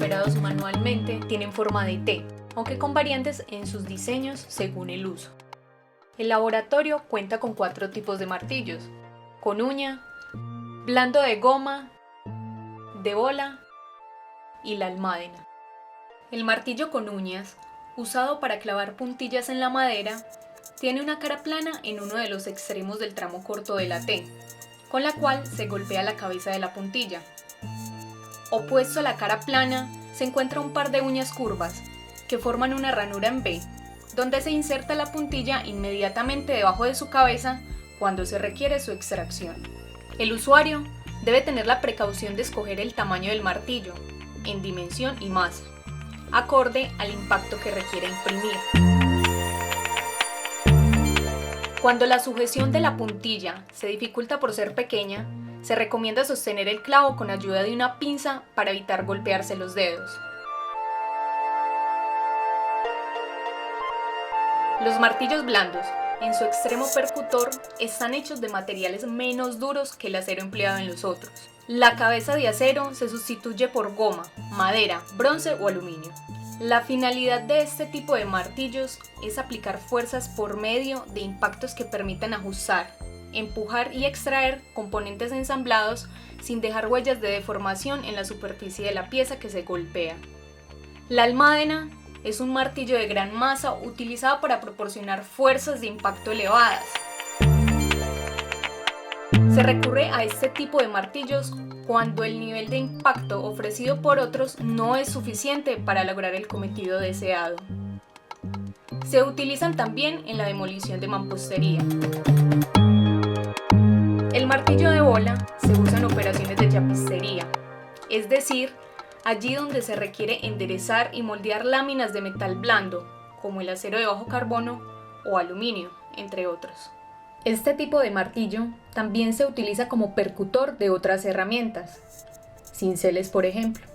operados manualmente tienen forma de T, aunque con variantes en sus diseños según el uso. El laboratorio cuenta con 4 tipos de martillos: con uña, blando de goma, de bola y la almádena. El martillo con uñas, usado para clavar puntillas en la madera, tiene una cara plana en uno de los extremos del tramo corto de la T, con la cual se golpea la cabeza de la puntilla. Opuesto a la cara plana se encuentra un par de uñas curvas, que forman una ranura en B, donde se inserta la puntilla inmediatamente debajo de su cabeza cuando se requiere su extracción. El usuario debe tener la precaución de escoger el tamaño del martillo, en dimensión y masa, acorde al impacto que requiere imprimir. Cuando la sujeción de la puntilla se dificulta por ser pequeña, se recomienda sostener el clavo con ayuda de una pinza para evitar golpearse los dedos. Los martillos blandos, en su extremo percutor, están hechos de materiales menos duros que el acero empleado en los otros. La cabeza de acero se sustituye por goma, madera, bronce o aluminio. La finalidad de este tipo de martillos es aplicar fuerzas por medio de impactos que permitan ajustar, empujar y extraer componentes ensamblados sin dejar huellas de deformación en la superficie de la pieza que se golpea. La almádena es un martillo de gran masa utilizado para proporcionar fuerzas de impacto elevadas. Se recurre a este tipo de martillos cuando el nivel de impacto ofrecido por otros no es suficiente para lograr el cometido deseado. Se utilizan también en la demolición de mampostería. El martillo de bola se usa en operaciones de chapistería, es decir, allí donde se requiere enderezar y moldear láminas de metal blando, como el acero de bajo carbono o aluminio, entre otros. Este tipo de martillo también se utiliza como percutor de otras herramientas, cinceles por ejemplo.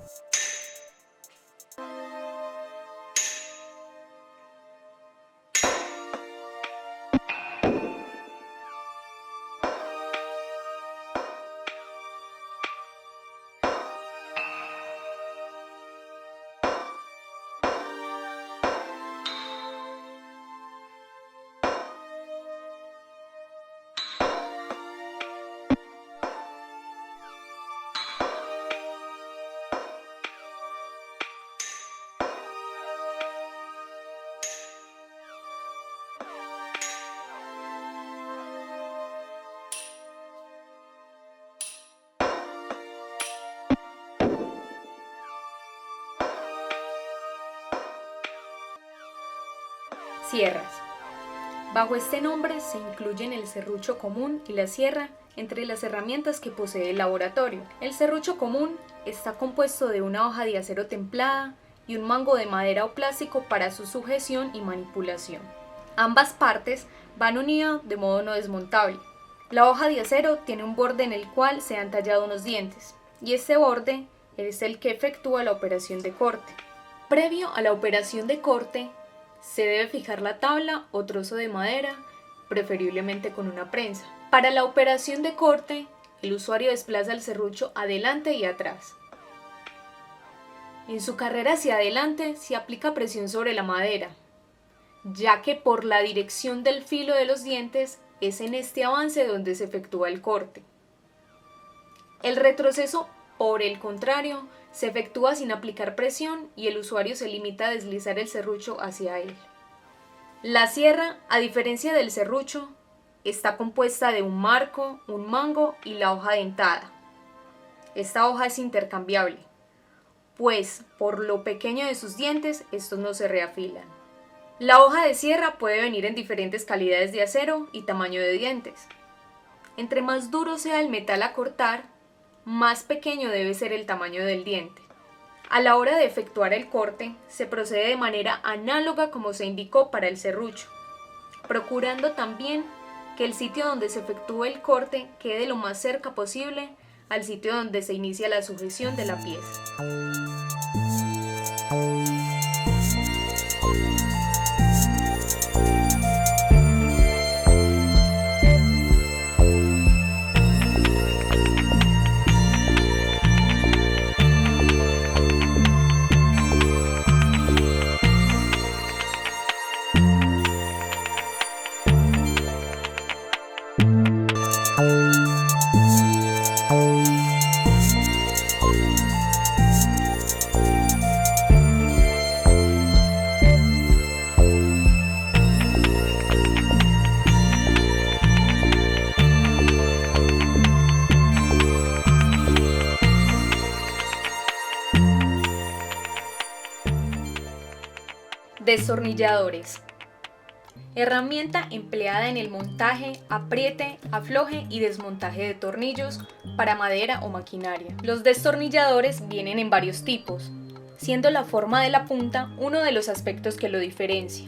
Sierras. Bajo este nombre se incluyen el serrucho común y la sierra entre las herramientas que posee el laboratorio. El serrucho común está compuesto de una hoja de acero templada y un mango de madera o plástico para su sujeción y manipulación. Ambas partes van unidas de modo no desmontable. La hoja de acero tiene un borde en el cual se han tallado unos dientes, y este borde es el que efectúa la operación de corte. Previo a la operación de corte, se debe fijar la tabla o trozo de madera, preferiblemente con una prensa. Para la operación de corte, el usuario desplaza el serrucho adelante y atrás. En su carrera hacia adelante se aplica presión sobre la madera, ya que por la dirección del filo de los dientes es en este avance donde se efectúa el corte. El retroceso, por el contrario, se efectúa sin aplicar presión y el usuario se limita a deslizar el serrucho hacia él. La sierra, a diferencia del serrucho, está compuesta de un marco, un mango y la hoja dentada. Esta hoja es intercambiable, pues por lo pequeño de sus dientes, estos no se reafilan. La hoja de sierra puede venir en diferentes calidades de acero y tamaño de dientes. Entre más duro sea el metal a cortar, más pequeño debe ser el tamaño del diente. A la hora de efectuar el corte, se procede de manera análoga como se indicó para el serrucho, procurando también que el sitio donde se efectúa el corte quede lo más cerca posible al sitio donde se inicia la sujeción de la pieza. Destornilladores. Herramienta empleada en el montaje, apriete, afloje y desmontaje de tornillos para madera o maquinaria. Los destornilladores vienen en varios tipos, siendo la forma de la punta uno de los aspectos que lo diferencia,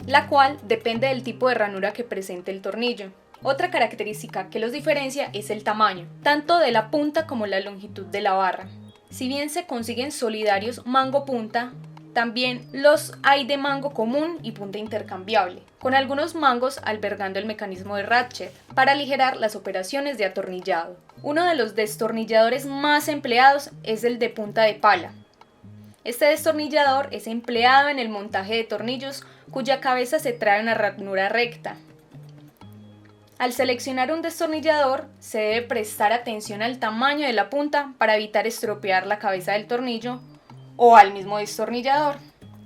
la cual depende del tipo de ranura que presente el tornillo. Otra característica que los diferencia es el tamaño, tanto de la punta como la longitud de la barra. Si bien se consiguen solidarios mango-punta, también los hay de mango común y punta intercambiable, con algunos mangos albergando el mecanismo de ratchet para aligerar las operaciones de atornillado. Uno de los destornilladores más empleados es el de punta de pala. Este destornillador es empleado en el montaje de tornillos cuya cabeza se trae una ranura recta. Al seleccionar un destornillador, se debe prestar atención al tamaño de la punta para evitar estropear la cabeza del tornillo o al mismo destornillador.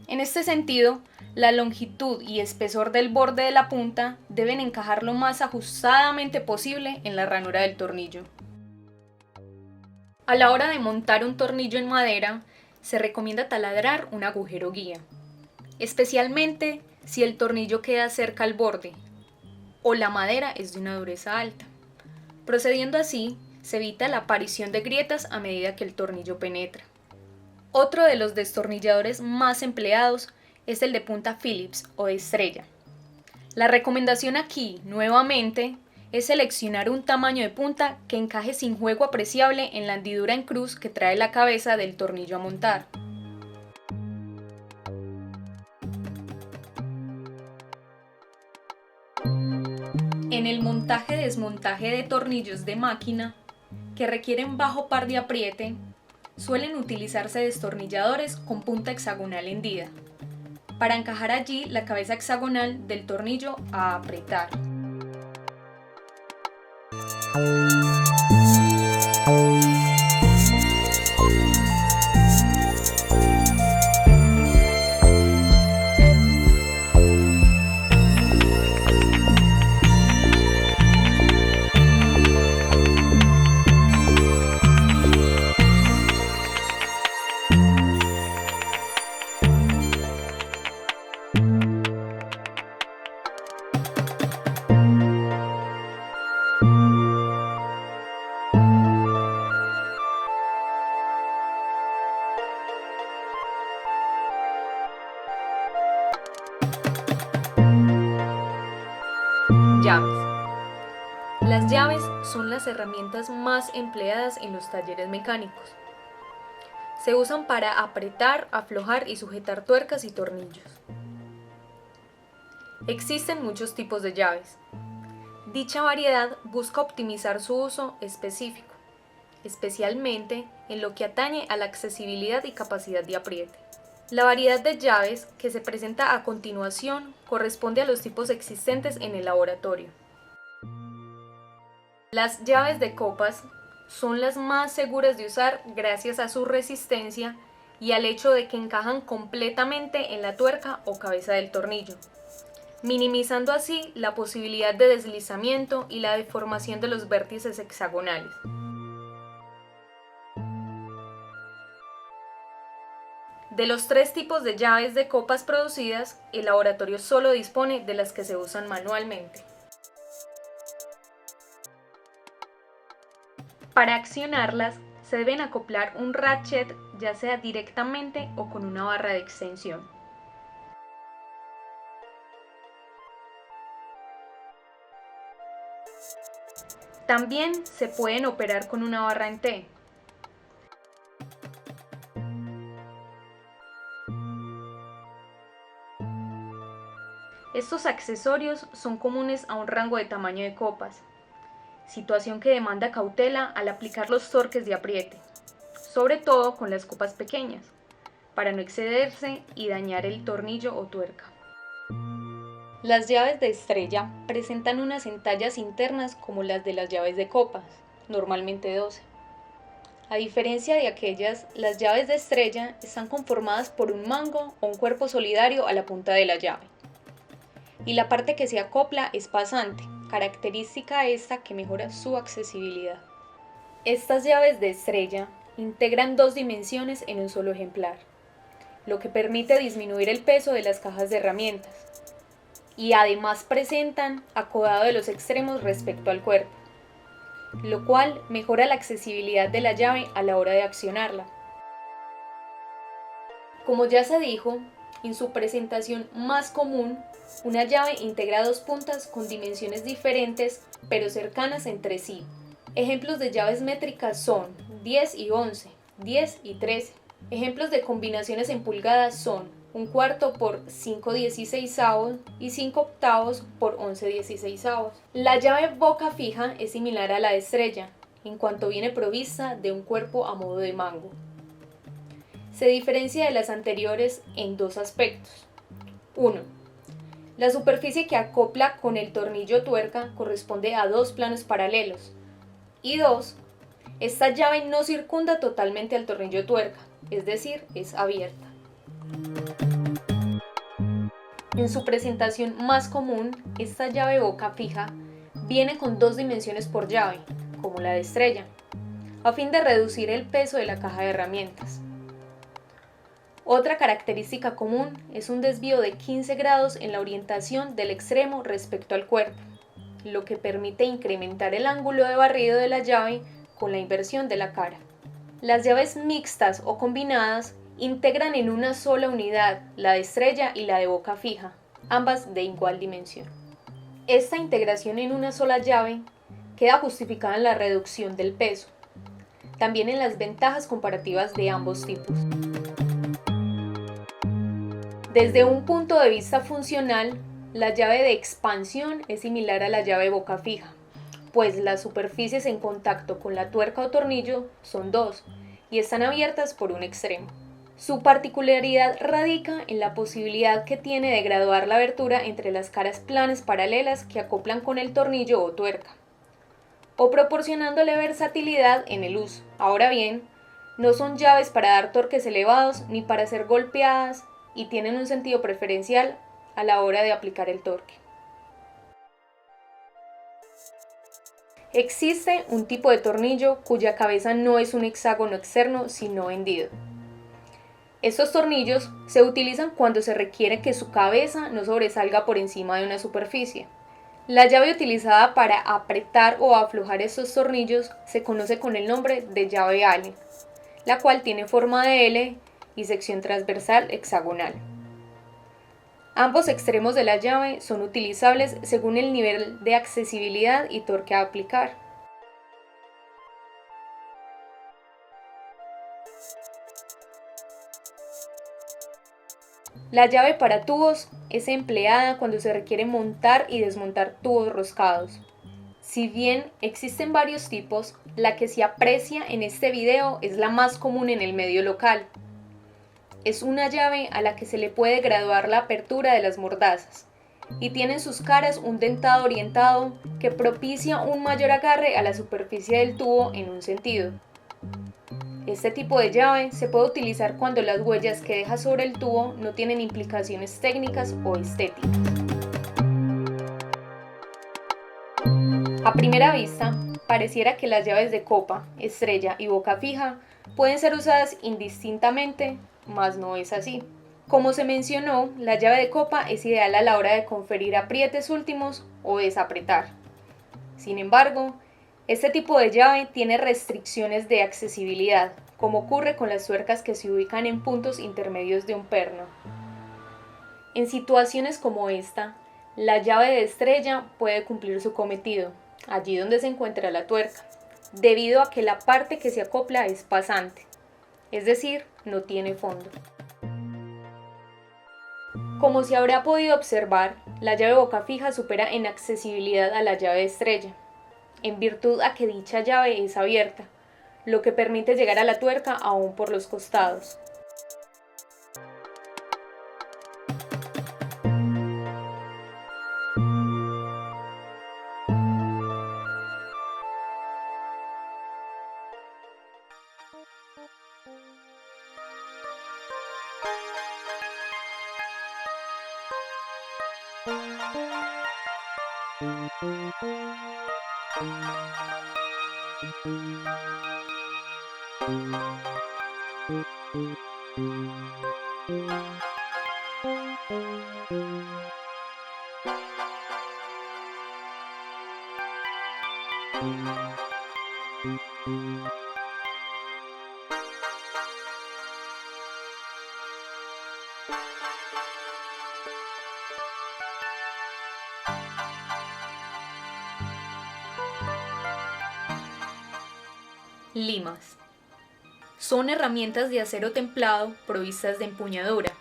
En este sentido, la longitud y espesor del borde de la punta deben encajar lo más ajustadamente posible en la ranura del tornillo. A la hora de montar un tornillo en madera, se recomienda taladrar un agujero guía, especialmente si el tornillo queda cerca al borde o la madera es de una dureza alta. Procediendo así, se evita la aparición de grietas a medida que el tornillo penetra. Otro de los destornilladores más empleados es el de punta Phillips o de estrella. La recomendación aquí, nuevamente, es seleccionar un tamaño de punta que encaje sin juego apreciable en la hendidura en cruz que trae la cabeza del tornillo a montar. En el montaje-desmontaje de tornillos de máquina, que requieren bajo par de apriete, suelen utilizarse destornilladores con punta hexagonal hendida, para encajar allí la cabeza hexagonal del tornillo a apretar. Llaves. Las llaves son las herramientas más empleadas en los talleres mecánicos. Se usan para apretar, aflojar y sujetar tuercas y tornillos. Existen muchos tipos de llaves. Dicha variedad busca optimizar su uso específico, especialmente en lo que atañe a la accesibilidad y capacidad de apriete. La variedad de llaves que se presenta a continuación corresponde a los tipos existentes en el laboratorio. Las llaves de copas son las más seguras de usar gracias a su resistencia y al hecho de que encajan completamente en la tuerca o cabeza del tornillo, minimizando así la posibilidad de deslizamiento y la deformación de los vértices hexagonales. De los 3 tipos de llaves de copas producidas, el laboratorio solo dispone de las que se usan manualmente. Para accionarlas, se deben acoplar un ratchet, ya sea directamente o con una barra de extensión. También se pueden operar con una barra en T. Estos accesorios son comunes a un rango de tamaño de copas, situación que demanda cautela al aplicar los torques de apriete, sobre todo con las copas pequeñas, para no excederse y dañar el tornillo o tuerca. Las llaves de estrella presentan unas entallas internas como las de las llaves de copas, normalmente 12. A diferencia de aquellas, las llaves de estrella están conformadas por un mango o un cuerpo solidario a la punta de la llave, y la parte que se acopla es pasante, característica esta que mejora su accesibilidad. Estas llaves de estrella integran 2 dimensiones en un solo ejemplar, lo que permite disminuir el peso de las cajas de herramientas. Y además presentan acodado de los extremos respecto al cuerpo, lo cual mejora la accesibilidad de la llave a la hora de accionarla. Como ya se dijo, en su presentación más común, una llave integra dos puntas con dimensiones diferentes pero cercanas entre sí. Ejemplos de llaves métricas son 10 y 11, 10 y 13. Ejemplos de combinaciones en pulgadas son 1/4 por 5/16 y 5/8 por 11/16. La llave boca fija es similar a la de estrella, en cuanto viene provista de un cuerpo a modo de mango. Se diferencia de las anteriores en dos aspectos. 1. La superficie que acopla con el tornillo tuerca corresponde a dos planos paralelos. Y 2. Esta llave no circunda totalmente al tornillo tuerca, es decir, es abierta. En su presentación más común, esta llave boca fija viene con dos dimensiones por llave, como la de estrella, a fin de reducir el peso de la caja de herramientas. Otra característica común es un desvío de 15 grados en la orientación del extremo respecto al cuerpo, lo que permite incrementar el ángulo de barrido de la llave con la inversión de la cara. Las llaves mixtas o combinadas integran en una sola unidad la de estrella y la de boca fija, ambas de igual dimensión. Esta integración en una sola llave queda justificada en la reducción del peso, también en las ventajas comparativas de ambos tipos. Desde un punto de vista funcional, la llave de expansión es similar a la llave boca fija, pues las superficies en contacto con la tuerca o tornillo son dos y están abiertas por un extremo. Su particularidad radica en la posibilidad que tiene de graduar la abertura entre las caras planas paralelas que acoplan con el tornillo o tuerca, o proporcionándole versatilidad en el uso. Ahora bien, no son llaves para dar torques elevados ni para ser golpeadas, y tienen un sentido preferencial a la hora de aplicar el torque. Existe un tipo de tornillo cuya cabeza no es un hexágono externo sino hendido. Estos tornillos se utilizan cuando se requiere que su cabeza no sobresalga por encima de una superficie. La llave utilizada para apretar o aflojar estos tornillos se conoce con el nombre de llave Allen, la cual tiene forma de L y sección transversal hexagonal. Ambos extremos de la llave son utilizables según el nivel de accesibilidad y torque a aplicar. La llave para tubos es empleada cuando se requiere montar y desmontar tubos roscados. Si bien existen varios tipos, la que se aprecia en este video es la más común en el medio local. Es una llave a la que se le puede graduar la apertura de las mordazas y tiene en sus caras un dentado orientado que propicia un mayor agarre a la superficie del tubo en un sentido. Este tipo de llave se puede utilizar cuando las huellas que deja sobre el tubo no tienen implicaciones técnicas o estéticas. A primera vista, pareciera que las llaves de copa, estrella y boca fija pueden ser usadas indistintamente, mas no es así. Como se mencionó, la llave de copa es ideal a la hora de conferir aprietes últimos o desapretar. Sin embargo, este tipo de llave tiene restricciones de accesibilidad, como ocurre con las tuercas que se ubican en puntos intermedios de un perno. En situaciones como esta, la llave de estrella puede cumplir su cometido, allí donde se encuentra la tuerca, debido a que la parte que se acopla es pasante, es decir, no tiene fondo. Como se habrá podido observar, la llave boca fija supera en accesibilidad a la llave estrella, en virtud a que dicha llave es abierta, lo que permite llegar a la tuerca aún por los costados. Limas. Son herramientas de acero templado provistas de empuñadura,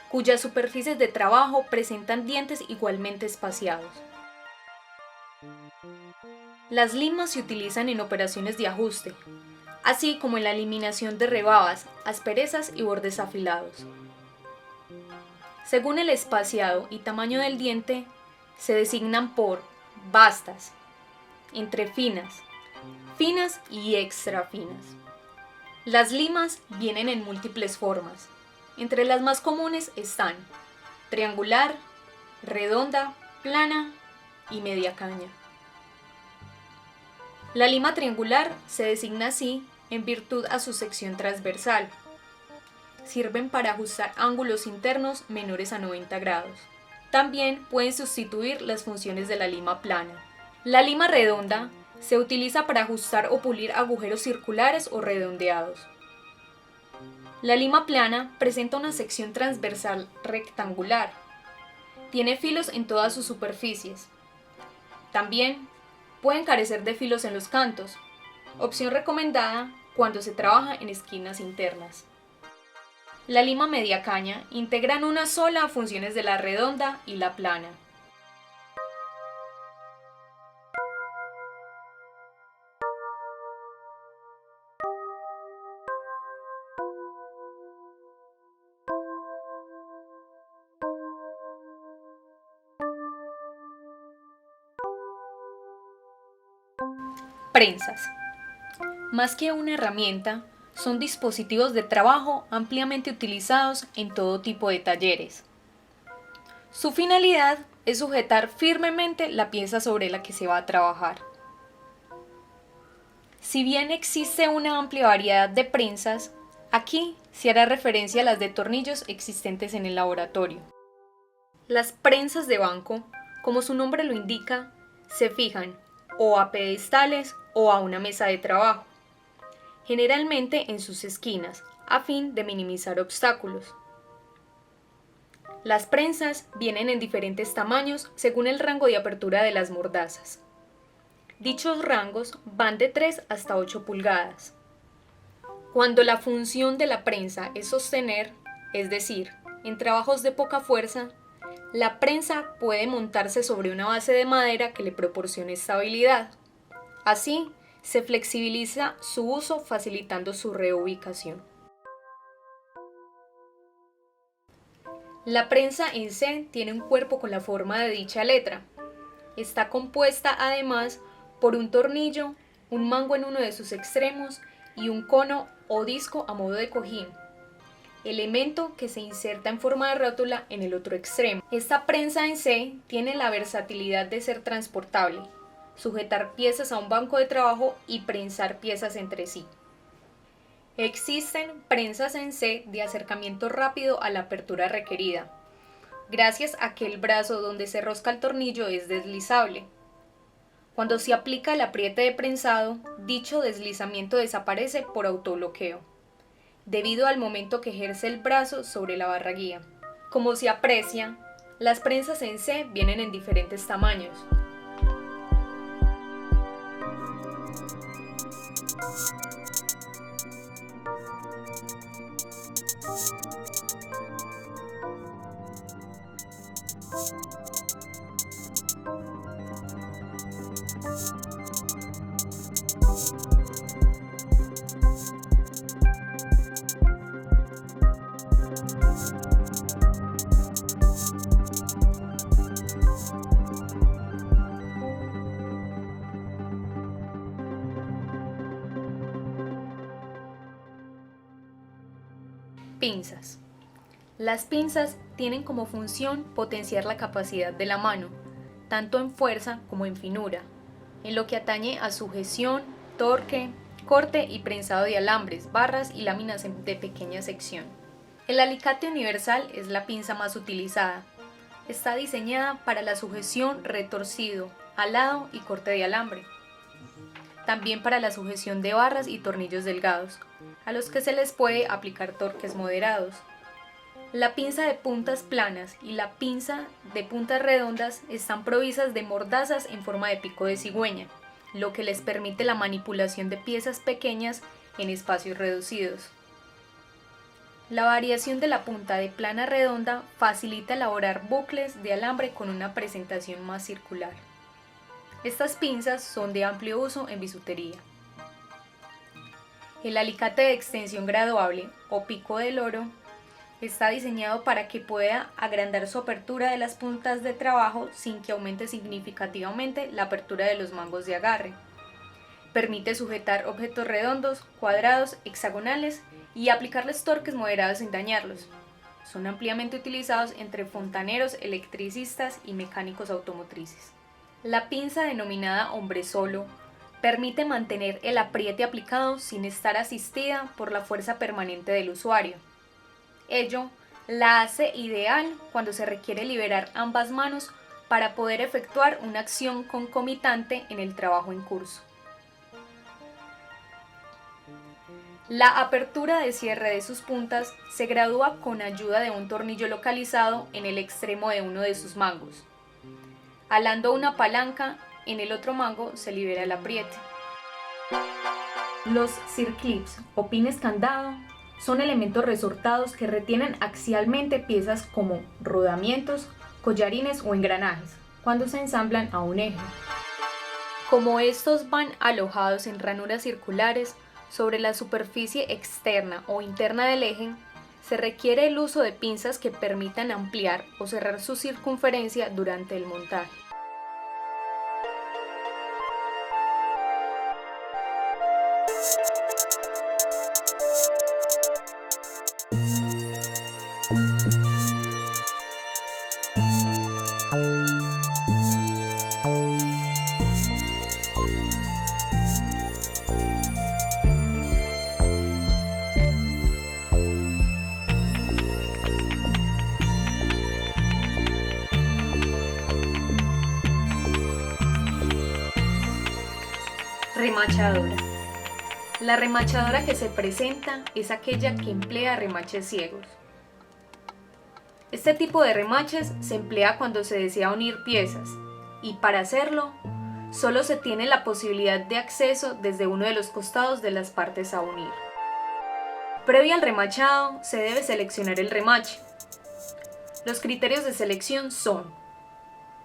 cuyas superficies de trabajo presentan dientes igualmente espaciados. Las limas se utilizan en operaciones de ajuste, así como en la eliminación de rebabas, asperezas y bordes afilados. Según el espaciado y tamaño del diente, se designan por bastas, entre finas, finas y extra finas. Las limas vienen en múltiples formas. Entre las más comunes están triangular, redonda, plana y media caña. La lima triangular se designa así en virtud a su sección transversal. Sirven para ajustar ángulos internos menores a 90 grados. También pueden sustituir las funciones de la lima plana. La lima redonda se utiliza para ajustar o pulir agujeros circulares o redondeados. La lima plana presenta una sección transversal rectangular. Tiene filos en todas sus superficies. También pueden carecer de filos en los cantos, opción recomendada cuando se trabaja en esquinas internas. La lima media caña integra en una sola funciones de la redonda y la plana. Prensas. Más que una herramienta, son dispositivos de trabajo ampliamente utilizados en todo tipo de talleres. Su finalidad es sujetar firmemente la pieza sobre la que se va a trabajar. Si bien existe una amplia variedad de prensas, aquí se hará referencia a las de tornillos existentes en el laboratorio. Las prensas de banco, como su nombre lo indica, se fijan o a pedestales o a una mesa de trabajo, generalmente en sus esquinas, a fin de minimizar obstáculos. Las prensas vienen en diferentes tamaños según el rango de apertura de las mordazas. Dichos rangos van de 3 hasta 8 pulgadas. Cuando la función de la prensa es sostener, es decir, en trabajos de poca fuerza, la prensa puede montarse sobre una base de madera que le proporcione estabilidad. Así, se flexibiliza su uso facilitando su reubicación. La prensa en C tiene un cuerpo con la forma de dicha letra. Está compuesta además por un tornillo, un mango en uno de sus extremos y un cono o disco a modo de cojín, elemento que se inserta en forma de rótula en el otro extremo. Esta prensa en C tiene la versatilidad de ser transportable, sujetar piezas a un banco de trabajo y prensar piezas entre sí. Existen prensas en C de acercamiento rápido a la apertura requerida, gracias a que el brazo donde se rosca el tornillo es deslizable. Cuando se aplica el apriete de prensado, dicho deslizamiento desaparece por autobloqueo, debido al momento que ejerce el brazo sobre la barra guía. Como se aprecia, las prensas en C vienen en diferentes tamaños. Pinzas. Las pinzas tienen como función potenciar la capacidad de la mano, tanto en fuerza como en finura, en lo que atañe a sujeción, torque, corte y prensado de alambres, barras y láminas de pequeña sección. El alicate universal es la pinza más utilizada. Está diseñada para la sujeción retorcido, alado y corte de alambre. También para la sujeción de barras y tornillos delgados, a los que se les puede aplicar torques moderados. La pinza de puntas planas y la pinza de puntas redondas están provistas de mordazas en forma de pico de cigüeña, lo que les permite la manipulación de piezas pequeñas en espacios reducidos. La variación de la punta de plana a redonda facilita elaborar bucles de alambre con una presentación más circular. Estas pinzas son de amplio uso en bisutería. El alicate de extensión graduable o pico del oro está diseñado para que pueda agrandar su apertura de las puntas de trabajo sin que aumente significativamente la apertura de los mangos de agarre. Permite sujetar objetos redondos, cuadrados, hexagonales y aplicarles torques moderados sin dañarlos. Son ampliamente utilizados entre fontaneros, electricistas y mecánicos automotrices. La pinza denominada hombre solo permite mantener el apriete aplicado sin estar asistida por la fuerza permanente del usuario. Ello la hace ideal cuando se requiere liberar ambas manos para poder efectuar una acción concomitante en el trabajo en curso. La apertura de cierre de sus puntas se gradúa con ayuda de un tornillo localizado en el extremo de uno de sus mangos. Alando una palanca, en el otro mango se libera el apriete. Los circlips o pines candado son elementos resortados que retienen axialmente piezas como rodamientos, collarines o engranajes cuando se ensamblan a un eje. Como estos van alojados en ranuras circulares sobre la superficie externa o interna del eje, se requiere el uso de pinzas que permitan ampliar o cerrar su circunferencia durante el montaje. Remachadora. La remachadora que se presenta es aquella que emplea remaches ciegos. Este tipo de remaches se emplea cuando se desea unir piezas y para hacerlo solo se tiene la posibilidad de acceso desde uno de los costados de las partes a unir. Previo al remachado se debe seleccionar el remache. Los criterios de selección son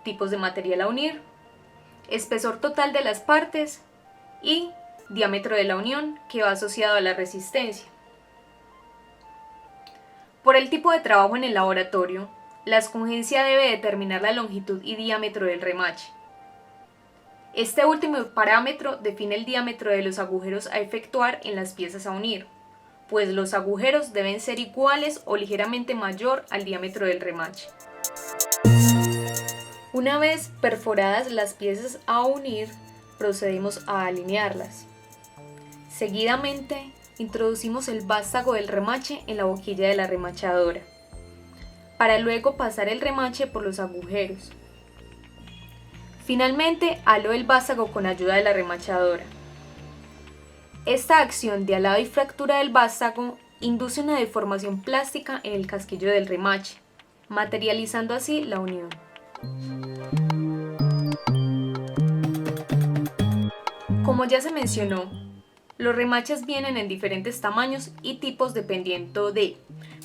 tipos de material a unir, espesor total de las partes y diámetro de la unión que va asociado a la resistencia. Por el tipo de trabajo en el laboratorio, la escogencia debe determinar la longitud y diámetro del remache. Este último parámetro define el diámetro de los agujeros a efectuar en las piezas a unir, pues los agujeros deben ser iguales o ligeramente mayor al diámetro del remache. Una vez perforadas las piezas a unir, procedemos a alinearlas. Seguidamente, introducimos el vástago del remache en la boquilla de la remachadora, para luego pasar el remache por los agujeros. Finalmente, halo el vástago con ayuda de la remachadora. Esta acción de alado y fractura del vástago induce una deformación plástica en el casquillo del remache, materializando así la unión. Como ya se mencionó, los remaches vienen en diferentes tamaños y tipos dependiendo de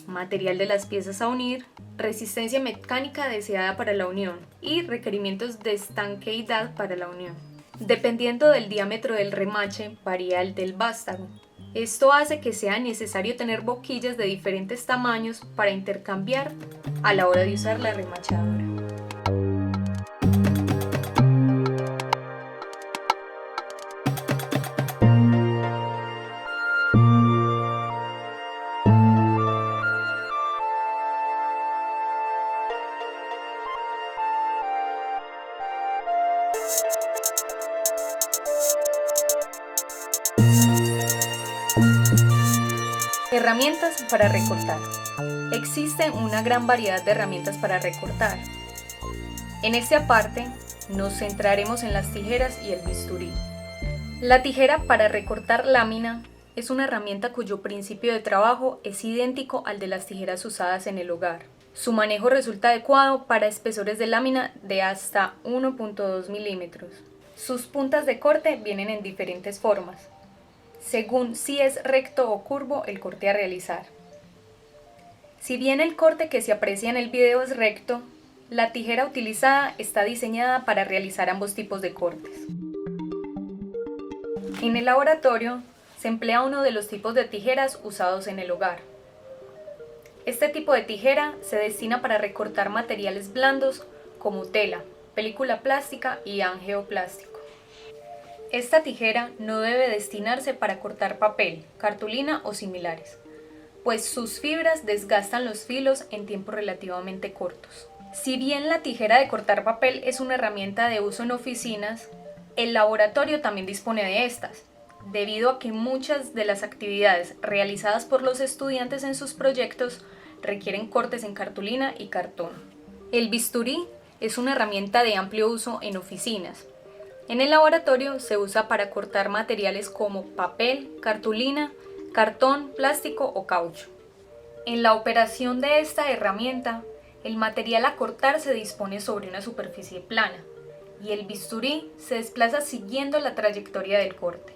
material de las piezas a unir, resistencia mecánica deseada para la unión y requerimientos de estanqueidad para la unión. Dependiendo del diámetro del remache, varía el del vástago. Esto hace que sea necesario tener boquillas de diferentes tamaños para intercambiar a la hora de usar la remachadora. Herramientas para recortar. Existe una gran variedad de herramientas para recortar. En este aparte, nos centraremos en las tijeras y el bisturí. La tijera para recortar lámina es una herramienta cuyo principio de trabajo es idéntico al de las tijeras usadas en el hogar. Su manejo resulta adecuado para espesores de lámina de hasta 1.2 milímetros. Sus puntas de corte vienen en diferentes formas, según si es recto o curvo el corte a realizar. Si bien el corte que se aprecia en el video es recto, la tijera utilizada está diseñada para realizar ambos tipos de cortes. En el laboratorio se emplea uno de los tipos de tijeras usados en el hogar. Este tipo de tijera se destina para recortar materiales blandos como tela, película plástica y angioplástico. Esta tijera no debe destinarse para cortar papel, cartulina o similares, pues sus fibras desgastan los filos en tiempos relativamente cortos. Si bien la tijera de cortar papel es una herramienta de uso en oficinas, el laboratorio también dispone de estas, debido a que muchas de las actividades realizadas por los estudiantes en sus proyectos requieren cortes en cartulina y cartón. El bisturí es una herramienta de amplio uso en oficinas. En el laboratorio se usa para cortar materiales como papel, cartulina, cartón, plástico o caucho. En la operación de esta herramienta, el material a cortar se dispone sobre una superficie plana y el bisturí se desplaza siguiendo la trayectoria del corte.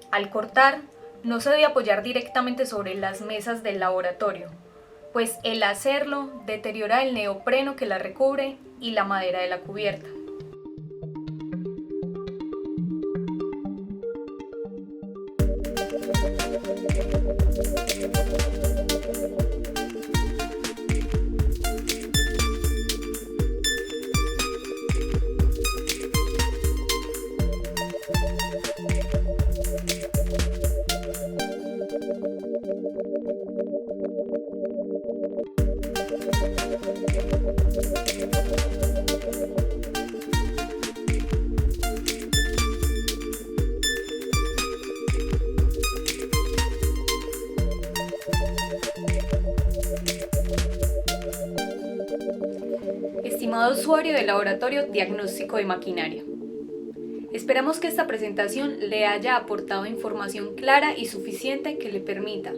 Al cortar, no se debe apoyar directamente sobre las mesas del laboratorio, pues el hacerlo deteriora el neopreno que la recubre y la madera de la cubierta. Estimado usuario del Laboratorio Diagnóstico de Maquinaria, esperamos que esta presentación le haya aportado información clara y suficiente que le permita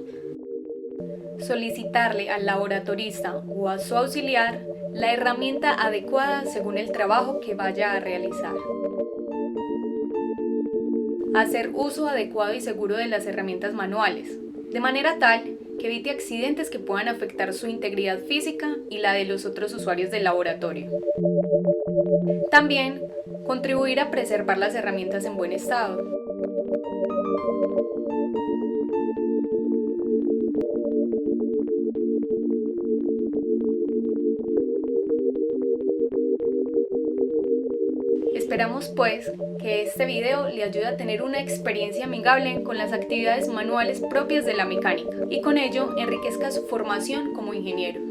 solicitarle al laboratorista o a su auxiliar la herramienta adecuada según el trabajo que vaya a realizar. Hacer uso adecuado y seguro de las herramientas manuales, de manera tal que evite accidentes que puedan afectar su integridad física y la de los otros usuarios del laboratorio. También contribuir a preservar las herramientas en buen estado. Esperamos pues que este video le ayude a tener una experiencia amigable con las actividades manuales propias de la mecánica y con ello enriquezca su formación como ingeniero.